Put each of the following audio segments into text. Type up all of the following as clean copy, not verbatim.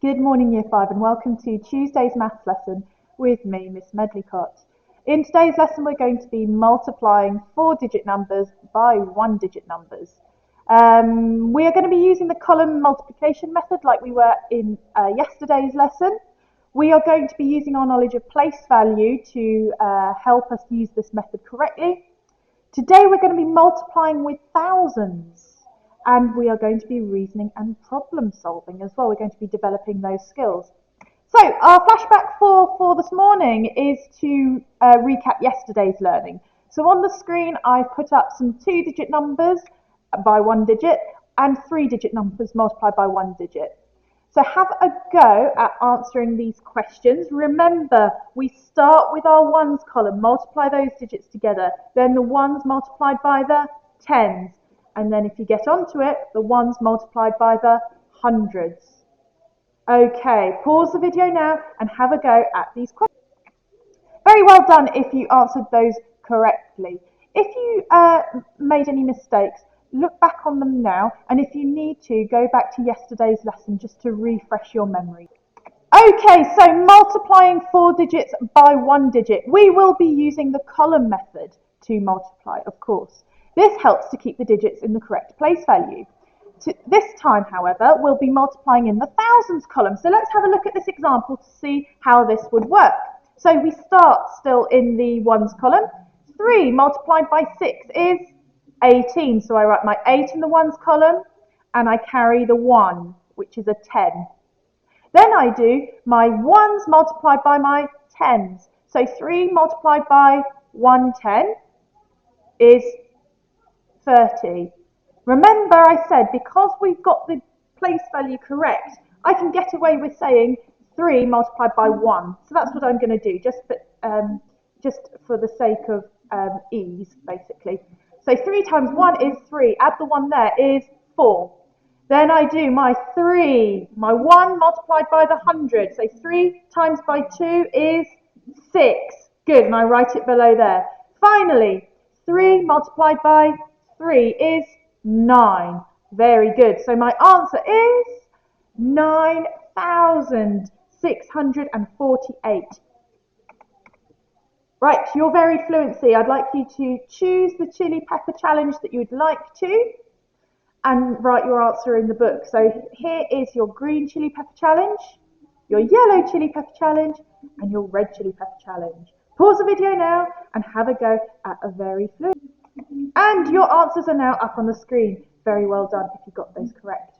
Good morning, Year 5, and welcome to Tuesday's maths lesson with me, Miss Medlicott. In today's lesson, we're going to be multiplying 4-digit numbers by 1-digit numbers. We are going to be using the column multiplication method like we were in yesterday's lesson. We are going to be using our knowledge of place value to help us use this method correctly. Today, we're going to be multiplying with thousands. And we are going to be reasoning and problem solving as well. We're going to be developing those skills. So our flashback for this morning is to recap yesterday's learning. So on the screen, I've put up some 2-digit numbers by 1 digit and 3-digit numbers multiplied by 1 digit. So have a go at answering these questions. Remember, we start with our ones column, multiply those digits together, then the ones multiplied by the tens. And then if you get onto it, the ones multiplied by the hundreds. Okay, pause the video now and have a go at these questions. Very well done if you answered those correctly. If you made any mistakes, look back on them now, and if you need to, go back to yesterday's lesson just to refresh your memory. Okay, so multiplying 4 digits by 1 digit. We will be using the column method to multiply, of course. This helps to keep the digits in the correct place value. This time, however, we'll be multiplying in the thousands column. So let's have a look at this example to see how this would work. So we start still in the ones column. 3 multiplied by 6 is 18. So I write my 8 in the ones column and I carry the 1, which is a 10. Then I do my ones multiplied by my tens. So 3 multiplied by 110 is 30. Remember I said because we've got the place value correct, I can get away with saying 3 multiplied by 1. So that's what I'm going to do, just for the sake of ease, basically. So 3 times 1 is 3. Add the 1 there is 4. Then I do my 3, my 1 multiplied by the 100. So 3 times by 2 is 6. Good, and I write it below there. Finally, 3 multiplied by 3 is 9. Very good. So my answer is 9,648. Right, your varied fluency. I'd like you to choose the chili pepper challenge that you would like to and write your answer in the book. So here is your green chili pepper challenge, your yellow chili pepper challenge, and your red chili pepper challenge. Pause the video now and have a go at a varied fluency. And your answers are now up on the screen. Very well done if you got those correct.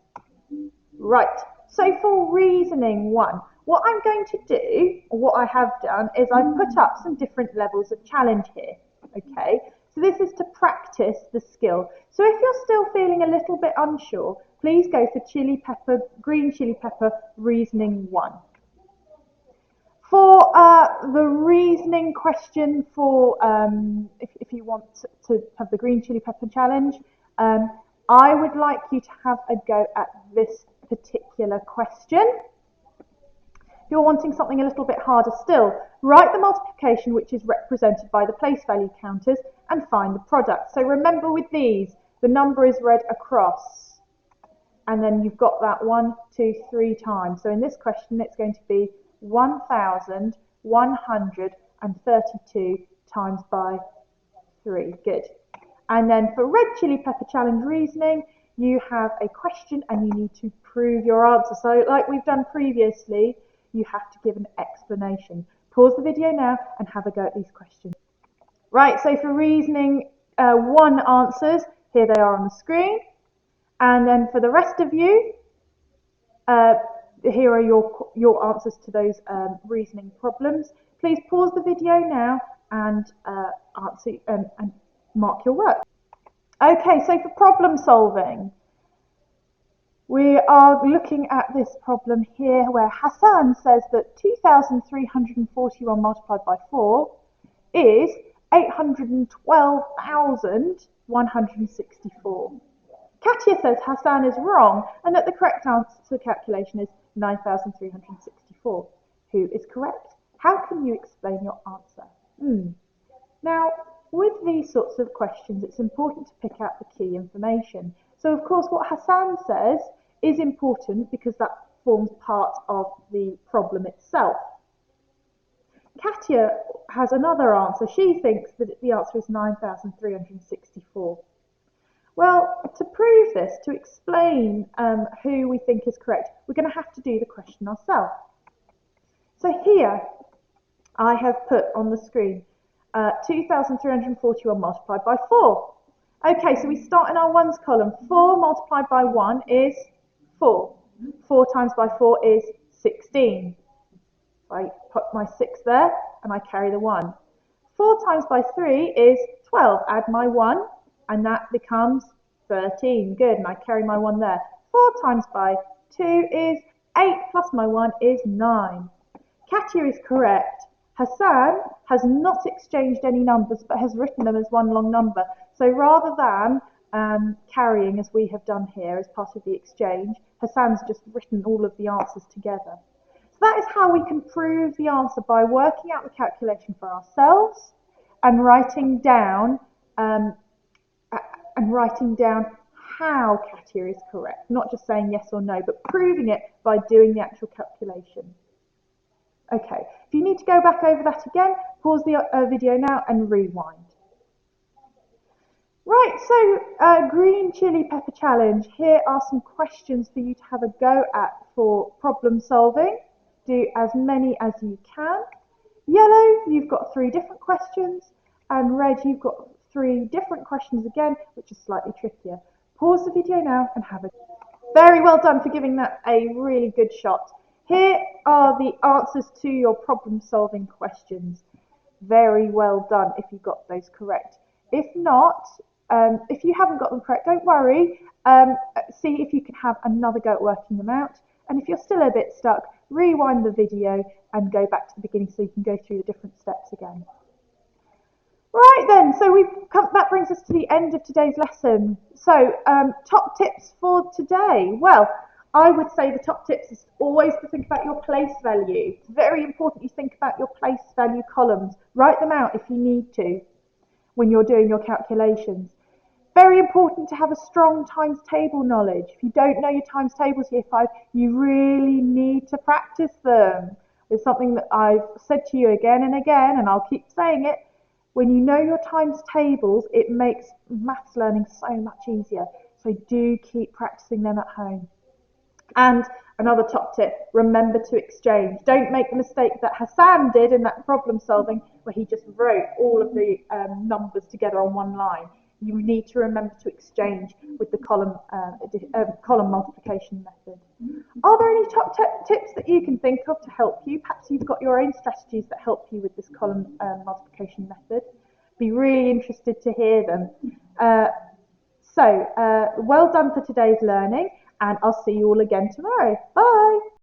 Right, so for reasoning 1, what I'm going to do, or what I have done, is I've put up some different levels of challenge here. Okay, so this is to practice the skill. So if you're still feeling a little bit unsure, please go for green chili pepper reasoning 1. For the reasoning question for if you want to have the green chili pepper challenge, I would like you to have a go at this particular question. If you're wanting something a little bit harder still, write the multiplication which is represented by the place value counters and find the product. So remember with these, the number is read across and then you've got that 1, 2, 3 times. So in this question it's going to be 1,132 times by 3. Good. And then for red chili pepper challenge reasoning, you have a question and you need to prove your answer. So like we've done previously, you have to give an explanation. Pause the video now and have a go at these questions. Right, so for reasoning 1 answers, here they are on the screen. And then for the rest of you, here are your answers to those reasoning problems. Please pause the video now and answer and mark your work. Okay, so for problem solving, we are looking at this problem here where Hassan says that 2,341 multiplied by 4 is 812,164. Katia says Hassan is wrong and that the correct answer to the calculation is 9,364. Who is correct? How can you explain your answer? Now, with these sorts of questions, it's important to pick out the key information. So, of course, what Hassan says is important because that forms part of the problem itself. Katya has another answer. She thinks that the answer is 9,364. Well, to prove this, to explain who we think is correct, we're going to have to do the question ourselves. So here I have put on the screen 2,341 multiplied by 4. Okay, so we start in our ones column. 4 multiplied by 1 is 4. 4 times by 4 is 16. I put my 6 there and I carry the 1. 4 times by 3 is 12. Add my 1 and that becomes 13. Good, and I carry my 1 there. 4 times by 2 is 8 plus my 1 is 9. Katya is correct. Hassan has not exchanged any numbers but has written them as one long number. So rather than carrying as we have done here as part of the exchange, Hassan's just written all of the answers together. So that is how we can prove the answer, by working out the calculation for ourselves and writing down how Katya is correct. Not just saying yes or no, but proving it by doing the actual calculation. Okay, if you need to go back over that again, pause the video now and rewind. Right, so green chili pepper challenge. Here are some questions for you to have a go at for problem solving. Do as many as you can. Yellow, you've got 3 different questions, and red, you've got 3 different questions again, which is slightly trickier. Pause the video now and have a go. Very well done for giving that a really good shot. Here are the answers to your problem solving questions. Very well done if you got those correct. If not, if you haven't got them correct, don't worry. See if you can have another go at working them out. And if you're still a bit stuck, rewind the video and go back to the beginning so you can go through the different steps again. Right then, so that brings us to the end of today's lesson. So, top tips for today. Well, I would say the top tips is always to think about your place value. It's very important you think about your place value columns. Write them out if you need to when you're doing your calculations. Very important to have a strong times table knowledge. If you don't know your times tables year 5, you really need to practice them. It's something that I've said to you again and again, and I'll keep saying it. When you know your times tables, it makes maths learning so much easier. So do keep practicing them at home. And another top tip, remember to exchange. Don't make the mistake that Hassan did in that problem solving where he just wrote all of the numbers together on one line. You need to remember to exchange with the column multiplication method. Are there any top tips that you can think of to help you? Perhaps you've got your own strategies that help you with this column multiplication method. Be really interested to hear them. Well done for today's learning, and I'll see you all again tomorrow. Bye!